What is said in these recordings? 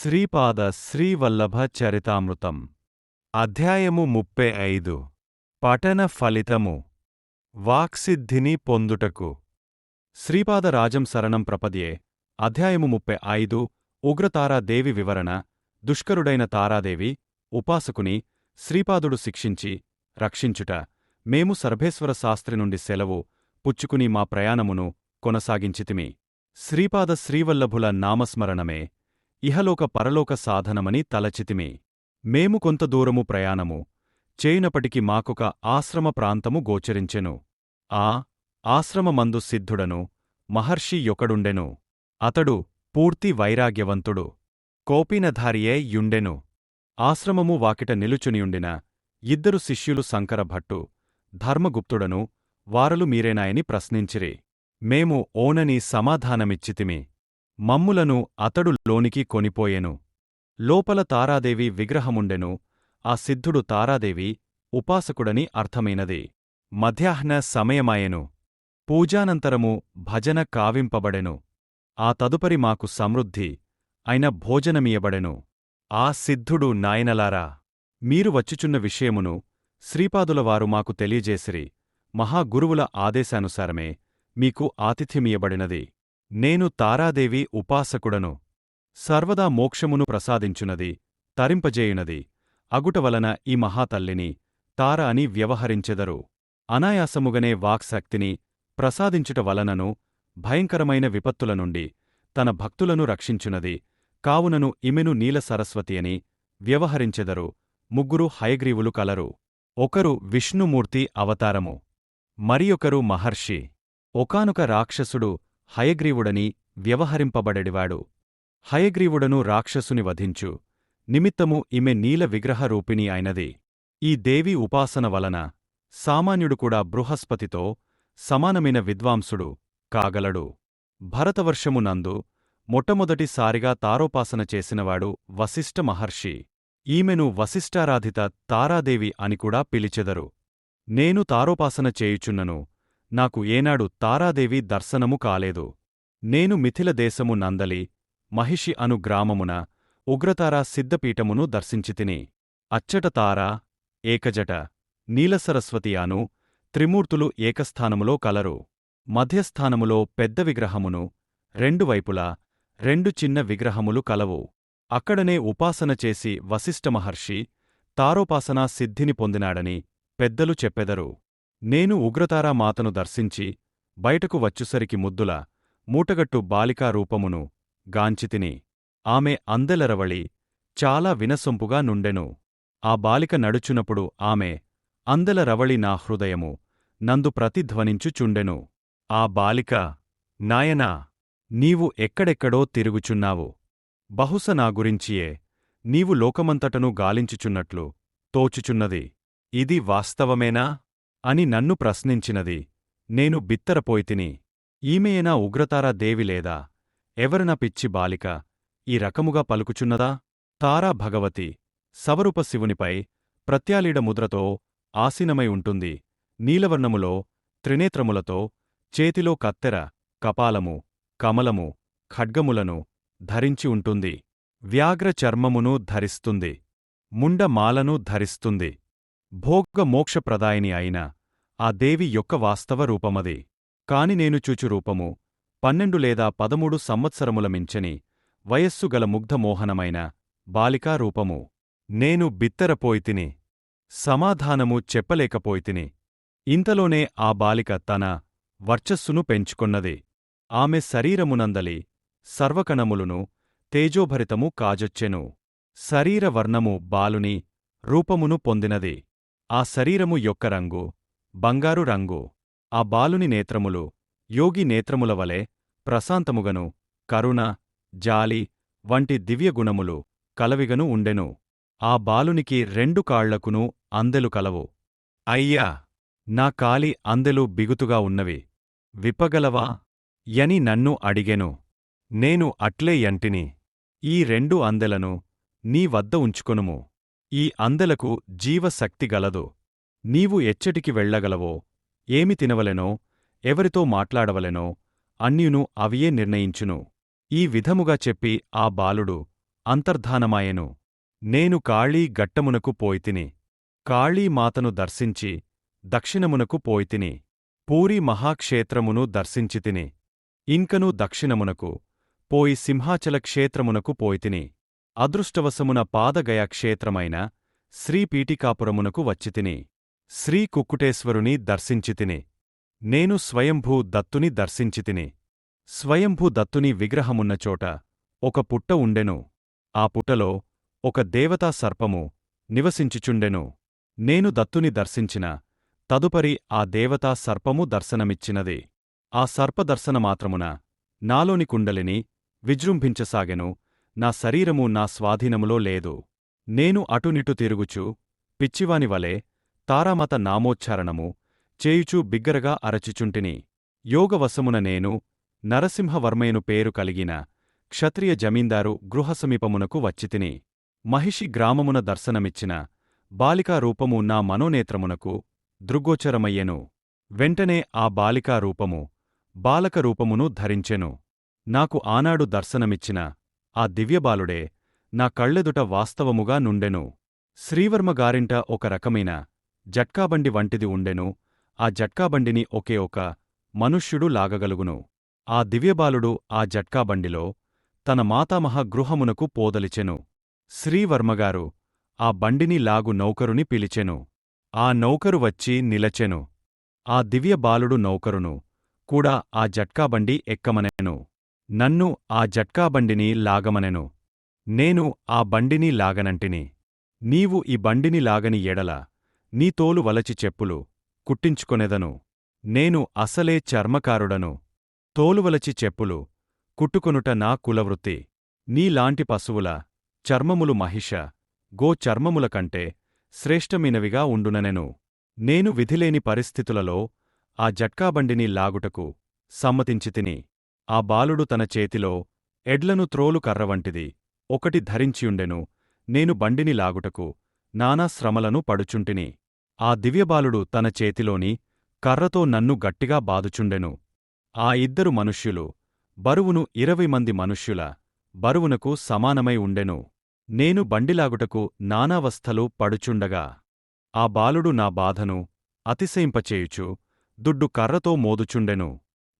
శ్రీపాద శ్రీవల్లభ చరితామృతం అధ్యాయము 35 పఠన ఫలితము వాక్సిద్ధిని పొందుటకు శ్రీపాద రాజం శరణం ప్రపద్యే అధ్యాయము 35 ఉగ్రతారాదేవి వివరణ దుష్కరుడైన తారాదేవి ఉపాసకుని శ్రీపాదుడు శిక్షించి రక్షించుట మేము సర్భేశ్వర శాస్త్రి నుండి సెలవు పుచ్చుకుని మా ప్రయాణమును కొనసాగించితిమి. శ్రీపాద శ్రీవల్లభుల నామస్మరణమే ఇహలోక పరలోక సాధనమని తలచితిమి. మేము కొంత దూరము ప్రయాణము చేయునపటికి మాకొక ఆశ్రమ ప్రాంతము గోచరించెను. ఆ ఆశ్రమమందు సిద్ధుడను మహర్షి యొకడుండెను. అతడు పూర్తి వైరాగ్యవంతుడు, కోపినధారియే యుండెను. ఆశ్రమము వాకిట నిలుచునియుండిన ఇద్దరు శిష్యులు శంకరభట్టు, ధర్మగుప్తుడను వారలు మీరేనాయని ప్రశ్నించిరి. మేము ఓనని సమాధానమిచ్చితిమి. మమ్ములను అతడు లోనికి కొనిపోయెను. లోపల తారాదేవి విగ్రహముండెను. ఆ సిద్ధుడు తారాదేవి ఉపాసకుడని అర్థమైనది. మధ్యాహ్న సమయమాయెను. పూజానంతరము భజన కావింపబడెను. ఆ తదుపరి మాకు సమృద్ధి అయిన భోజనమియబడెను. ఆ సిద్ధుడు నాయనలారా, మీరు వచ్చుచున్న విషయమును శ్రీపాదులవారు మాకు తెలియజేసిరి. మహాగురువుల ఆదేశానుసారమే మీకు ఆతిథ్యమియబడినది. నేను తారాదేవి ఉపాసకుడను. సర్వదా మోక్షమును ప్రసాదించునది, తరింపజేయునది అగుటవలన ఈ మహాతల్లిని తార అని వ్యవహరించెదరు. అనాయాసముగనే వాక్శక్తిని ప్రసాదించుట వలనను భయంకరమైన విపత్తుల నుండి తన భక్తులను రక్షించునది కావునను ఇమెను నీల సరస్వతి అని వ్యవహరించెదరు. ముగ్గురు హయగ్రీవులు కలరు. ఒకరు విష్ణుమూర్తి అవతారము, మరియొకరు మహర్షి. ఒకానొక రాక్షసుడు హయగ్రీవుడని వ్యవహరింపబడెడివాడు. హయగ్రీవుడను రాక్షసుని వధించు నిమిత్తము ఈమె నీల విగ్రహరూపిణి అయినది. ఈ దేవి ఉపాసన వలన సామాన్యుడు కూడా బృహస్పతితో సమానమైన విద్వాంసుడు కాగలడు. భరతవర్షమునందు మొట్టమొదటిసారిగా తారోపాసన చేసినవాడు వశిష్ఠ మహర్షి. ఈమెను వశిష్ఠారాధిత తారాదేవి అని కూడా పిలిచెదరు. నేను తారోపాసన చేయుచున్నను. నాకు ఏనాడు తారాదేవి దర్శనము కాలేదు. నేను మిథిల దేశము నందలి మహిషి అను గ్రామమున ఉగ్రతారా సిద్ధపీఠమును దర్శించితిని. అచ్చట తారా, ఏకజట, నీలసరస్వతి అను త్రిమూర్తులు ఏకస్థానములో కలరు. మధ్యస్థానములో పెద్ద విగ్రహమును, రెండు వైపులా రెండు చిన్న విగ్రహములు కలవు. అక్కడనే ఉపాసన చేసి వశిష్ఠమహర్షి తారోపాసనా సిద్ధిని పొందినాడని పెద్దలు చెప్పెదరు. నేను ఉగ్రతారా మాతను దర్శించి బయటకు వచ్చుసరికి ముద్దుల మూటగట్టు బాలికా రూపమును గాంచితిని. ఆమె అందెలరవళి చాలా వినసొంపుగా నుండెను. ఆ బాలిక నడుచునప్పుడు ఆమె అందెలరవళి నా హృదయము నందు ప్రతిధ్వనించుచుండెను. ఆ బాలిక, నాయనా, నీవు ఎక్కడెక్కడో తిరుగుచున్నావు. బహుశ నా గురించియే నీవు లోకమంతటను గాలించుచున్నట్లు తోచుచున్నది. ఇది వాస్తవమేనా అని నన్ను ప్రశ్నించినది. నేను బిత్తరపోయితిని. ఈమెయేనా ఉగ్రతారా దేవి లేదా ఎవరనా పిచ్చి బాలిక ఈ రకముగా పలుకుచున్నదా? తారా భగవతి సవరూప శివునిపై ప్రత్యాలీడ ముద్రతో ఆసీనమై ఉంటుంది. నీలవర్ణములో త్రినేత్రములతో చేతిలో కత్తెర, కపాలము, కమలము, ఖడ్గములను ధరించి ఉంటుంది. వ్యాఘ్ర చర్మమును ధరిస్తుంది. ముండమాలను ధరిస్తుంది. భోగ మోక్షప్రదాయిని అయిన ఆ దేవి యొక్క వాస్తవ రూపమది. కాని నేను చూచు రూపము 12 లేదా 13 సంవత్సరముల మించని వయస్సు గల ముగ్ధమోహనమైన బాలికా రూపము. నేను బిత్తరపోయితిని. సమాధానము చెప్పలేకపోయితిని. ఇంతలోనే ఆ బాలిక తన వర్చస్సును పెంచుకొన్నది. ఆమె శరీరమునందలి సర్వకణములును తేజోభరితము కాజొచ్చెను. శరీరవర్ణము బాలుని రూపమును పొందినది. ఆ శరీరము యొక్క రంగు బంగారు రంగు. ఆ బాలుని నేత్రములు యోగి నేత్రముల వలె ప్రశాంతముగను కరుణ, జాలి వంటి దివ్యగుణములు కలవిగను ఉండెను. ఆ బాలునికి 2 కాళ్లకును అందెలు కలవు. అయ్యా, నా కాలి అందెలు బిగుతుగా ఉన్నవి, విప్పగలవా యని నన్ను అడిగెను. నేను అట్లే యంటిని. ఈ 2 అందెలను నీ వద్ద ఉంచుకొనుము. ఈ అందెలకు జీవశక్తి గలదు. నీవు ఎచ్చటికి వెళ్ళగలవో, ఏమి తినవలెనో, ఎవరితో మాట్లాడవలెనో అన్యును అవియే నిర్ణయించును. ఈ విధముగా చెప్పి ఆ బాలుడు అంతర్ధానమాయెను. నేను కాళీ గట్టమునకు పోయితిని. కాళీమాతను దర్శించి దక్షిణమునకు పోయితిని. పూరీ మహాక్షేత్రమును దర్శించితిని. ఇంకను దక్షిణమునకు పోయి సింహాచల క్షేత్రమునకు పోయితిని. అదృష్టవశమున పాదగయా క్షేత్రమైన శ్రీపీఠికాపురమునకు వచ్చితిని. శ్రీ కుక్కుటేశ్వరుని దర్శించితిని. నేను స్వయంభూ దత్తుని దర్శించితిని. స్వయంభూ దత్తుని విగ్రహమున్నచోట ఒక పుట్ట ఉండెను. ఆ పుట్టలో ఒక దేవతా సర్పము నివసించుచుండెను. నేను దత్తుని దర్శించిన తదుపరి ఆ దేవతా సర్పము దర్శనమిచ్చినది. ఆ సర్పదర్శనమాత్రమున నాలోని కుండలిని విజృంభించసాగెను. నా శరీరము నా స్వాధీనములో లేదు. నేను అటునిటు తిరుగుచు పిచ్చివానివలే తారామత నామోచ్చారణము చేయుచూ బిగ్గరగా అరచుచుంటిని. యోగవశమున నేను నరసింహవర్మయను పేరు కలిగిన క్షత్రియ జమీందారు గృహసమీపమునకు వచ్చితిని. మహిషి గ్రామమున దర్శనమిచ్చిన బాలికారూపము నా మనోనేత్రమునకు దృగ్గోచరమయ్యెను. వెంటనే ఆ బాలికారూపము బాలకరూపమును ధరించెను. నాకు ఆనాడు దర్శనమిచ్చిన ఆ దివ్యబాలుడే నా కళ్ళెదుట వాస్తవముగా నుండెను. శ్రీవర్మగారింట ఒక రకమైన జట్కాబండి వంటిది ఉండెను. ఆ జట్కాబండిని ఒకే ఒక మనుష్యుడు లాగగలుగును. ఆ దివ్యబాలుడు ఆ జట్కాబండిలో తన మాతామహ గృహమునకు పోదలిచెను. శ్రీవర్మగారు ఆ బండిని లాగు నౌకరుని పిలిచెను. ఆ నౌకరు వచ్చి నిలచెను. ఆ దివ్యబాలుడు నౌకరును కూడా ఆ జట్కాబండి ఎక్కమనెను. నన్ను ఆ జట్కాబండిని లాగమనెను. నేను ఆ బండిని లాగనంటిని. నీవు ఈ బండిని లాగని ఎడల నీ తోలు వలచి చెప్పులు కుట్టించుకొనెదను. నేను అసలే చర్మకారుడను. తోలువలచి చెప్పులు కుట్టుకొనుట నా కులవృత్తి. నీలాంటి పశువుల చర్మములు మహిష గో చర్మముల కంటే శ్రేష్టమైనవిగా ఉండుననెను. నేను విధిలేని పరిస్థితులలో ఆ జట్కాబండిని లాగుటకు సమ్మతించితిని. ఆ బాలుడు తన చేతిలో ఎడ్లను త్రోలు కర్రవంటిది ఒకటి ధరించియుండెను. నేను బండిని లాగుటకు నానా శ్రమలను పడుచుంటిని. ఆ దివ్యబాలుడు తన చేతిలోని కర్రతో నన్ను గట్టిగా బాదుచుండెను. ఆ ఇద్దరు మనుష్యులు బరువును 20 మంది మనుష్యుల బరువునకు సమానమై ఉండెను. నేను బండిలాగుటకు నానావస్థలు పడుచుండగా ఆ బాలుడు నా బాధను అతిశయింపచేయుచు దుడ్డు కర్రతో మోదుచుండెను.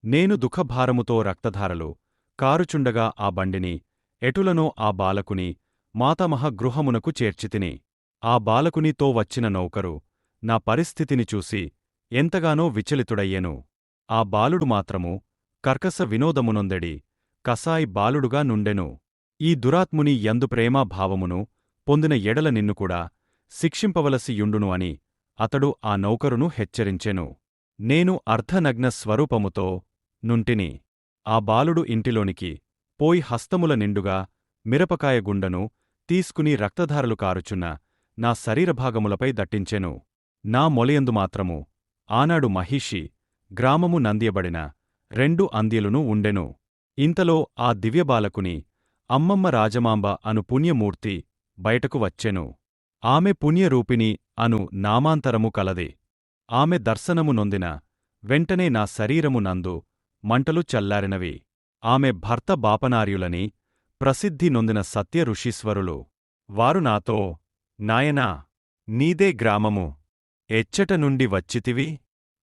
నేను దుఃఖభారముతో రక్తధారలు కారుచుండగా ఆ బండిని ఎటులనో ఆ బాలకుని మాతామహ గృహమునకు చేర్చితిని. ఆ బాలకునితో వచ్చిన నౌకరు నా పరిస్థితిని చూసి ఎంతగానో విచలితుడయ్యెను. ఆ బాలుడు మాత్రము కర్కస వినోదమునొందెడి కసాయి బాలుడుగా నుండెను. ఈ దురాత్ముని యందు ప్రేమాభావమును పొందిన ఎడల నిన్నుకూడా శిక్షింపవలసి యుండును అని అతడు ఆ నౌకరును హెచ్చరించెను. నేను అర్ధనగ్న స్వరూపముతో నుంటిని. ఆ బాలుడు ఇంటిలోనికి పోయి హస్తముల నిండుగా మిరపకాయ గుండను తీసుకుని రక్తధారలు కారుచున్న నా శరీరభాగములపై దట్టించెను. నా మొలయందు మాత్రము ఆనాడు మహిషి గ్రామము నందియబడిన 2 అంద్యలును ఉండెను. ఇంతలో ఆ దివ్యబాలకుని అమ్మమ్మ రాజమాంబ అను పుణ్యమూర్తి బయటకు వచ్చెను. ఆమె పుణ్యరూపిణి అను నామాంతరము కలది. ఆమె దర్శనము నొందిన వెంటనే నా శరీరము నందు మంటలు చల్లారినవి. ఆమె భర్త బాపనార్యులని ప్రసిద్ధి నొందిన సత్య ఋషీశ్వరులు. వారు నాతో, నాయనా, నీదే గ్రామము. ఎచ్చట నుండి వచ్చితివి?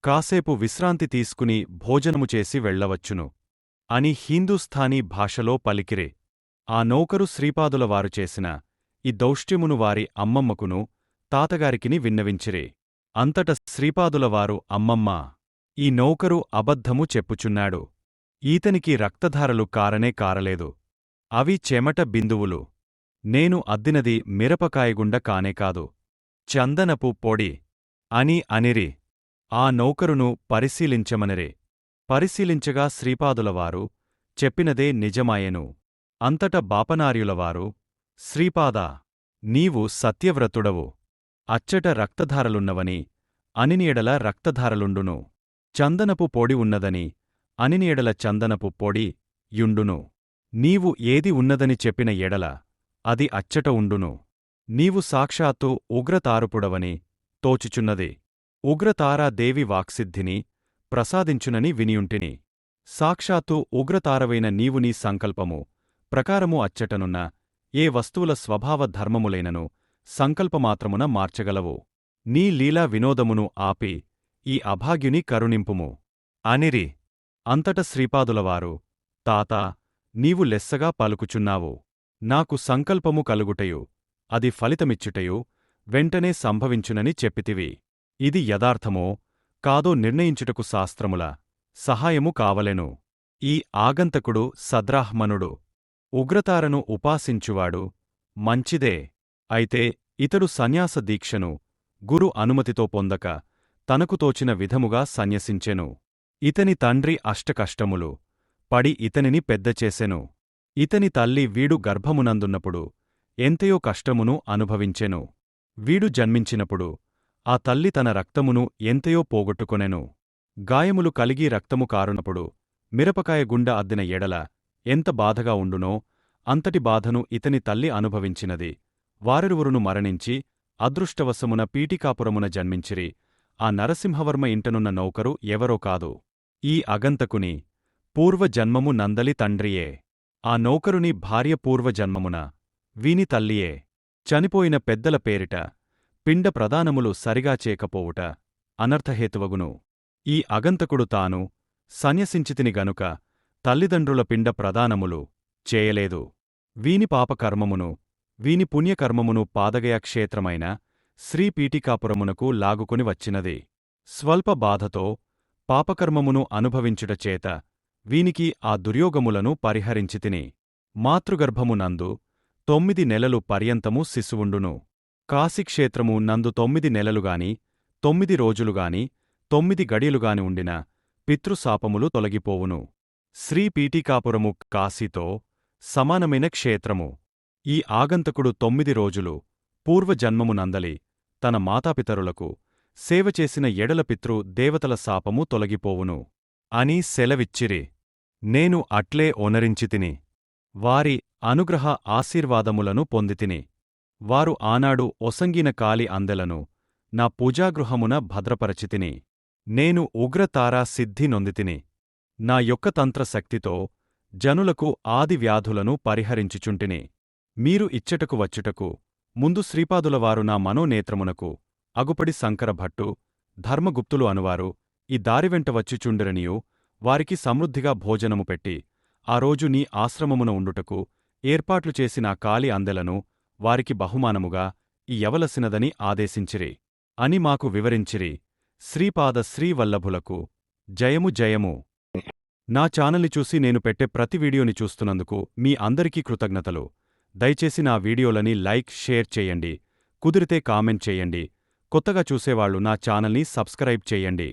కాసేపు విశ్రాంతి తీసుకుని భోజనము చేసి వెళ్ళవచ్చును అని హిందూస్థానీ భాషలో పలికిరే. ఆ నౌకరు శ్రీపాదుల వారు చేసిన ఈ దౌష్ట్యమును వారి అమ్మమ్మకును తాతగారికిని విన్నవించిరే. అంతట శ్రీపాదులవారు, అమ్మమ్మా, ఈ నౌకరు అబద్ధము చెప్పుచున్నాడు. ఈతనికి రక్తధారలు కారనే కారలేదు. అవి చెమట బిందువులు. నేను అద్దినది మిరపకాయగుండ కానే కాదు, చందనపు పొడి అని అనిరి. ఆ నౌకరును పరిశీలించమనిరే. పరిశీలించగా శ్రీపాదులవారు చెప్పినదే నిజమాయెను. అంతట బాపనార్యులవారు, శ్రీపాదా, నీవు సత్యవ్రతుడవు. అచ్చట రక్తధారలున్నవని అనినియడల రక్తధారలుండును. చందనపు పొడి ఉన్నదని అనినియడల చందనపు పొడి యుండును. నీవు ఏది ఉన్నదని చెప్పిన ఎడల అది అచ్చట ఉండును. నీవు సాక్షాత్తు ఉగ్రతారపుడవని తోచుచున్నది. ఉగ్రతారాదేవి వాక్సిద్ధిని ప్రసాదించునని వినియుంటిని. సాక్షాత్తు ఉగ్రతారవైన నీవు నీ సంకల్పము ప్రకారము అచ్చటనున్న ఏ వస్తువుల స్వభావ ధర్మములైనను సంకల్పమాత్రమున మార్చగలవు. నీ లీలా వినోదమును ఆపి ఈ అభాగ్యుని కరుణింపుము అనిరి. అంతట శ్రీపాదులవారు, తాతా, నీవు లెస్సగా పలుకుచున్నావు. నాకు సంకల్పము కలుగుటయు అది ఫలితమిచ్చుటయు వెంటనే సంభవించునని చెప్పితివి. ఇది యథార్థమో కాదో నిర్ణయించుటకు శాస్త్రముల సహాయము కావలెను. ఈ ఆగంతకుడు సద్బ్రాహ్మణుడు, ఉగ్రతారను ఉపాసించువాడు. మంచిదే. అయితే ఇతడు సన్యాస దీక్షను గురు అనుమతితో పొందక తనకు తోచిన విధముగా సన్యసించెను. ఇతని తండ్రి అష్టకష్టములు పడి ఇతనిని పెద్దచేసెను. ఇతని తల్లి వీడు గర్భమునందున్నప్పుడు ఎంతయో కష్టమును అనుభవించెను. వీడు జన్మించినప్పుడు ఆ తల్లి తన రక్తమును ఎంతయో పోగొట్టుకొనెను. గాయములు కలిగి రక్తము కారునప్పుడు మిరపకాయ గుండ అద్దిన ఎడల ఎంత బాధగా ఉండునో అంతటి బాధను ఇతని తల్లి అనుభవించినది. వారిరువురును మరణించి అదృష్టవశమున పీఠికాపురమున జన్మించిరి. ఆ నరసింహవర్మ ఇంటనున్న నౌకరు ఎవరో కాదు, ఈ అగంతకుని పూర్వజన్మము నందలి తండ్రియే. ఆ నౌకరుని భార్య పూర్వజన్మమున వీని తల్లియే. చనిపోయిన పెద్దల పేరిట పిండ ప్రదానములు సరిగా చేయకపోవుట అనర్థహేతువగును. ఈ అగంతకుడు తాను సన్యసించితిని గనుక తల్లిదండ్రుల పిండ ప్రదానములు చేయలేదు. వీని పాపకర్మమును వీని పుణ్యకర్మమును పాదగయ క్షేత్రమైన శ్రీపీఠికాపురమునకు లాగుకొని వచ్చినది. స్వల్ప బాధతో పాపకర్మమును అనుభవించుటచేత వీనికి ఆ దుర్యోగములను పరిహరించితిని. మాతృగర్భమునందు 9 నెలలు పర్యంతము శిశువుండును. కాశీక్షేత్రము నందు 9 నెలలుగాని 9 రోజులుగాని 9 గడియలుగాని ఉండిన పితృశాపములు తొలగిపోవును. శ్రీపీఠికాపురము కాశీతో సమానమైన క్షేత్రము. ఈ ఆగంతకుడు 9 రోజులు పూర్వజన్మమునందలి తన మాతాపితరులకు సేవచేసిన ఎడల పితృ దేవతల శాపము తొలగిపోవును అని సెలవిచ్చిరి. నేను అట్లే ఒనరించితిని. వారి అనుగ్రహ ఆశీర్వాదములను పొందితిని. వారు ఆనాడు ఒసంగిన కాలి అందెలను నా పూజాగృహమున భద్రపరచితిని. నేను ఉగ్రతారా సిద్ధి నొందితిని. నా యొక్క తంత్రశక్తితో జనులకు ఆది వ్యాధులను పరిహరించుచుంటిని. మీరు ఇచ్చటకు వచ్చుటకు ముందు శ్రీపాదులవారు నా మనోనేత్రమునకు అగుపడి శంకరభట్టు, ధర్మగుప్తులు అనువారు ఈ దారివెంట వచ్చిచుండిరనియూ వారికి సమృద్ధిగా భోజనము పెట్టి ఆ రోజు నీ ఆశ్రమమున ఉండుటకు ఏర్పాట్లు చేసి నా కాలి అందెలను వారికి బహుమానముగా ఇయ్యవలసినదని ఆదేశించిరి అని మాకు వివరించిరి. శ్రీపాద శ్రీవల్లభులకు జయము జయము. నా ఛానల్ని చూసి నేను పెట్టే ప్రతి వీడియోని చూస్తున్నందుకు మీ అందరికీ కృతజ్ఞతలు. దయచేసి నా వీడియోలని లైక్, షేర్ చేయండి. కుదిరితే కామెంట్ చేయండి. కొత్తగా చూసేవాళ్లు నా ఛానల్ని సబ్స్క్రైబ్ చేయండి.